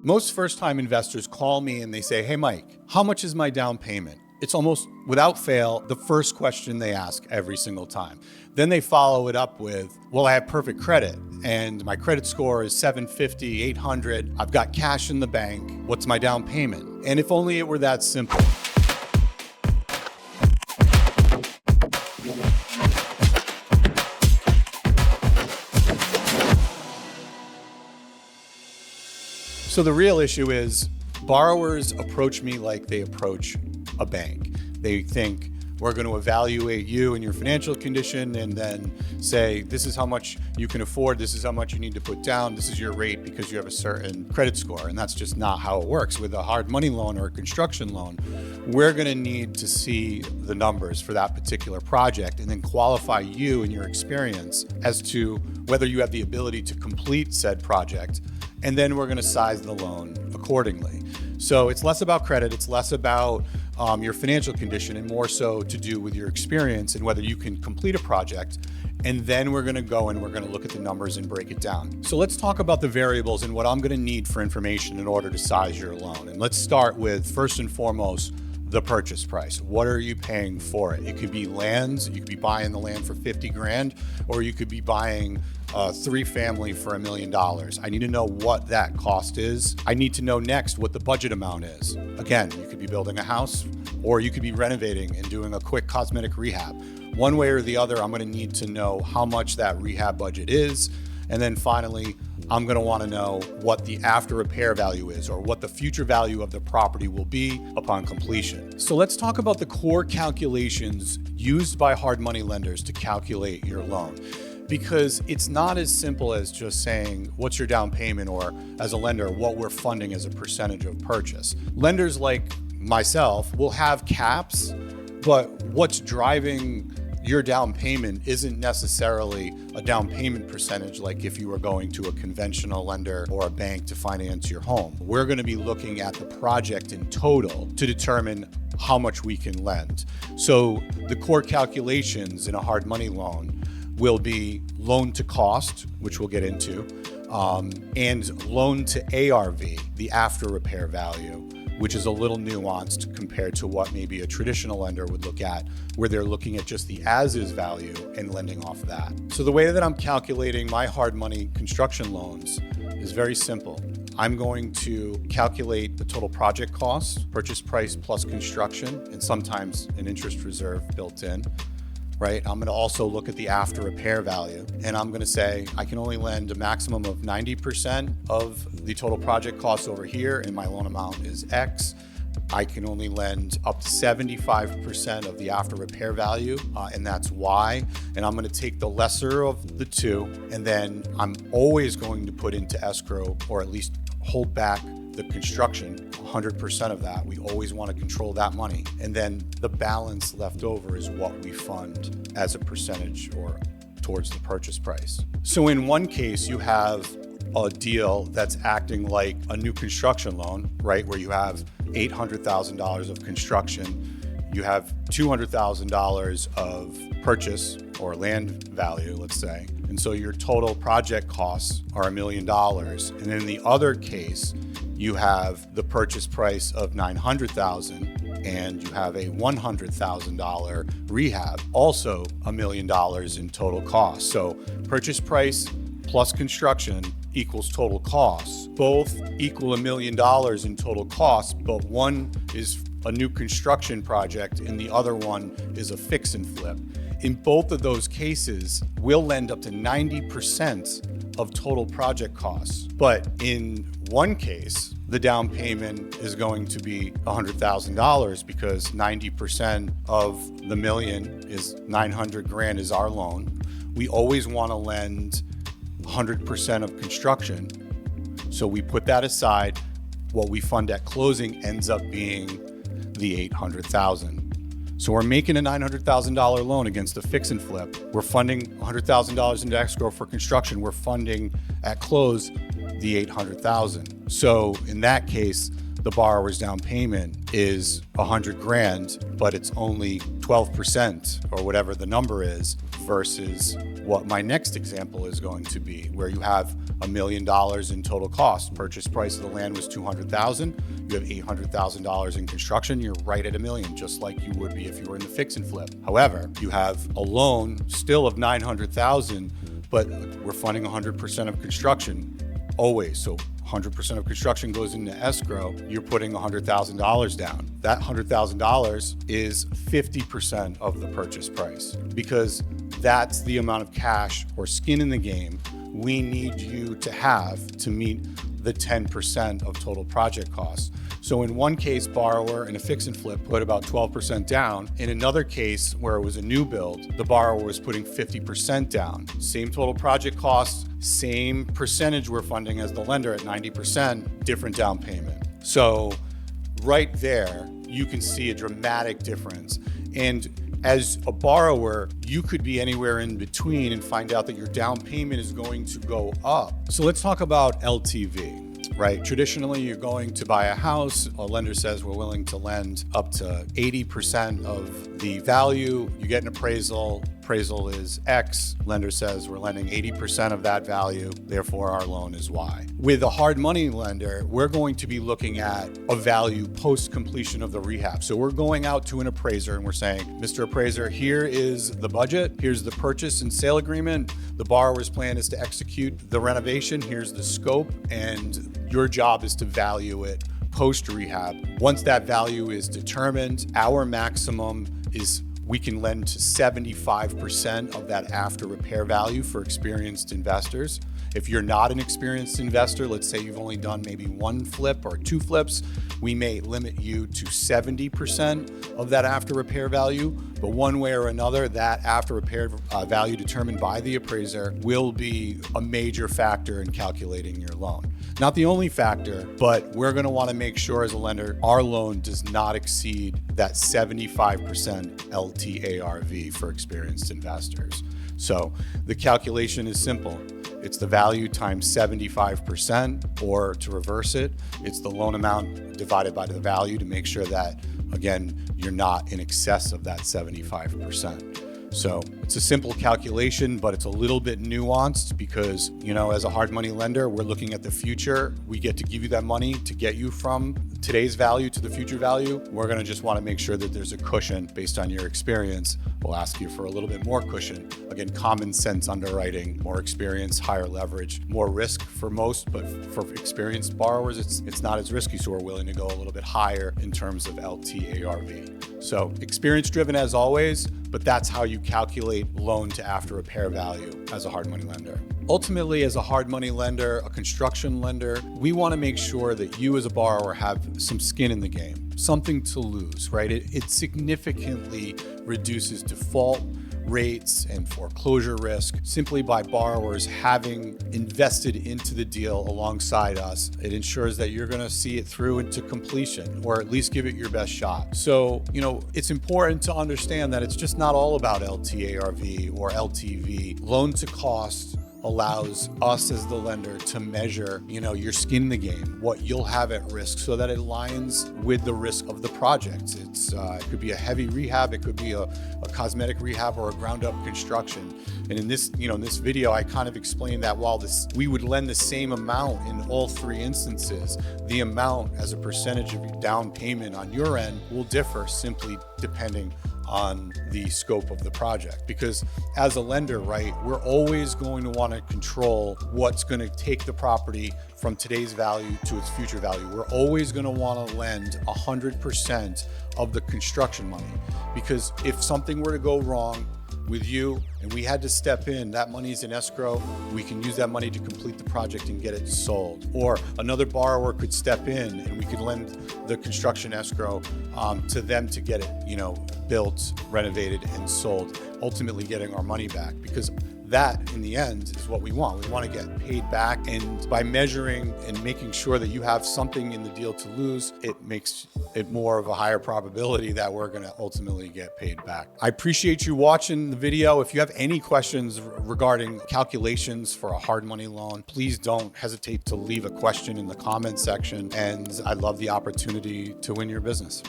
Most first-time investors call me and they say, hey, Mike, how much is my down payment? It's almost without fail the first question they ask every single time. Then they follow it up with, well, I have perfect credit and my credit score is 750, 800. I've got cash in the bank. What's my down payment? And if only it were that simple. So the real issue is borrowers approach me like they approach a bank. They think we're going to evaluate you and your financial condition and then say, this is how much you can afford, this is how much you need to put down, this is your rate because you have a certain credit score. And that's just not how it works. With a hard money loan or a construction loan, we're going to need to see the numbers for that particular project and then qualify you and your experience as to whether you have the ability to complete said project. And then we're going to size the loan accordingly. So it's less about credit, it's less about your financial condition and more so to do with your experience and whether you can complete a project. And then we're going to go and we're going to look at the numbers and break it down. So let's talk about the variables and what I'm going to need for information in order to size your loan. And let's start with, first and foremost, the purchase price. What are you paying for it? It could be lands. You could be buying the land for 50 grand, or you could be buying a 3-family for $1 million. I need to know what that cost is. I need to know next what the budget amount is. Again, you could be building a house, or you could be renovating and doing a quick cosmetic rehab. One way or the other, I'm going to need to know how much that rehab budget is. And then finally, I'm going to want to know what the after repair value is or what the future value of the property will be upon completion. So let's talk about the core calculations used by hard money lenders to calculate your loan. Because it's not as simple as just saying, what's your down payment, or as a lender, what we're funding as a percentage of purchase. Lenders like myself will have caps, but what's driving your down payment isn't necessarily a down payment percentage like if you were going to a conventional lender or a bank to finance your home. We're going to be looking at the project in total to determine how much we can lend. So the core calculations in a hard money loan will be loan to cost, which we'll get into, and loan to ARV, the after repair value, which is a little nuanced compared to what maybe a traditional lender would look at, where they're looking at just the as-is value and lending off that. So the way that I'm calculating my hard money construction loans is very simple. I'm going to calculate the total project cost, purchase price plus construction, and sometimes an interest reserve built in. Right? I'm going to also look at the after repair value, and I'm going to say I can only lend a maximum of 90% of the total project costs over here, and my loan amount is X. I can only lend up to 75% of the after repair value, and that's Y. And I'm going to take the lesser of the two, and then I'm always going to put into escrow, or at least hold back the construction, 100% of that. We always want to control that money. And then the balance left over is what we fund as a percentage or towards the purchase price. So in one case, you have a deal that's acting like a new construction loan, right? Where you have $800,000 of construction, you have $200,000 of purchase or land value, let's say. And so your total project costs are $1 million. And in the other case, you have the purchase price of $900,000 and you have a $100,000 rehab, also $1 million in total cost. So purchase price plus construction equals total costs. Both equal $1 million in total costs, but one is a new construction project and the other one is a fix and flip. In both of those cases, we'll lend up to 90% of total project costs. But in one case, the down payment is going to be $100,000 because 90% of the million is 900 grand is our loan. We always want to lend 100% of construction. So we put that aside. What we fund at closing ends up being the 800,000. So we're making a $900,000 loan against a fix and flip. We're funding $100,000 into escrow for construction. We're funding at close the $800,000. So in that case, the borrower's down payment is 100 grand, but it's only 12% or whatever the number is, versus what my next example is going to be, where you have $1 million in total cost. Purchase price of the land was $200,000. You have $800,000 in construction. You're right at $1 million, just like you would be if you were in the fix and flip. However, you have a loan still of $900,000, but we're funding 100% of construction always. So 100% of construction goes into escrow. You're putting $100,000 down. That $100,000 is 50% of the purchase price, because that's the amount of cash or skin in the game we need you to have to meet the 10% of total project costs. So in one case, borrower in a fix and flip put about 12% down. In another case where it was a new build, the borrower was putting 50% down. Same total project costs, same percentage we're funding as the lender at 90%, different down payment. So right there, you can see a dramatic difference. And as a borrower, you could be anywhere in between and find out that your down payment is going to go up. So let's talk about LTV, right? Traditionally, you're going to buy a house. A lender says we're willing to lend up to 80% of the value. You get an appraisal. Appraisal is X. Lender says we're lending 80% of that value. Therefore, our loan is Y. With a hard money lender, we're going to be looking at a value post completion of the rehab. So we're going out to an appraiser and we're saying, Mr. Appraiser, here is the budget. Here's the purchase and sale agreement. The borrower's plan is to execute the renovation. Here's the scope, and your job is to value it post rehab. Once that value is determined, our maximum is we can lend to 75% of that after repair value for experienced investors. If you're not an experienced investor, let's say you've only done maybe one flip or two flips, we may limit you to 70% of that after repair value. But one way or another, that after repair value determined by the appraiser will be a major factor in calculating your loan. Not the only factor, but we're going to want to make sure as a lender, our loan does not exceed that 75% LTARV for experienced investors. So the calculation is simple. It's the value times 75%, or to reverse it, it's the loan amount divided by the value to make sure that, again, you're not in excess of that 75%. So it's a simple calculation, but it's a little bit nuanced because, as a hard money lender, we're looking at the future. We get to give you that money to get you from today's value to the future value. We're going to just want to make sure that there's a cushion based on your experience. We'll ask you for a little bit more cushion. Again, common sense underwriting, more experience, higher leverage, more risk for most, but for experienced borrowers, it's not as risky. So we're willing to go a little bit higher in terms of LTARV. So experience driven as always, but that's how you calculate loan to after repair value as a hard money lender. Ultimately, as a hard money lender, a construction lender, we want to make sure that you as a borrower have some skin in the game, something to lose, right? It significantly reduces default rates and foreclosure risk simply by borrowers having invested into the deal alongside us. It ensures that you're going to see it through into completion, or at least give it your best shot. So, it's important to understand that it's just not all about LTARV or LTV. Loan to cost allows us as the lender to measure, your skin in the game, what you'll have at risk, so that it aligns with the risk of the project. It could be a heavy rehab, it could be a cosmetic rehab, or a ground up construction. And in this video, I kind of explained that while we would lend the same amount in all three instances, the amount as a percentage of your down payment on your end will differ simply depending on the scope of the project. Because as a lender, right, we're always going to want to control what's going to take the property from today's value to its future value. We're always going to want to lend 100% of the construction money, because if something were to go wrong with you and we had to step in, that money's in escrow, we can use that money to complete the project and get it sold. Or another borrower could step in and we could lend the construction escrow to them to get it, built, renovated, and sold, ultimately getting our money back. Because that in the end is what we want. We want to get paid back. And by measuring and making sure that you have something in the deal to lose, it makes it more of a higher probability that we're going to ultimately get paid back. I appreciate you watching the video. If you have any questions regarding calculations for a hard money loan, please don't hesitate to leave a question in the comment section. And I'd love the opportunity to win your business.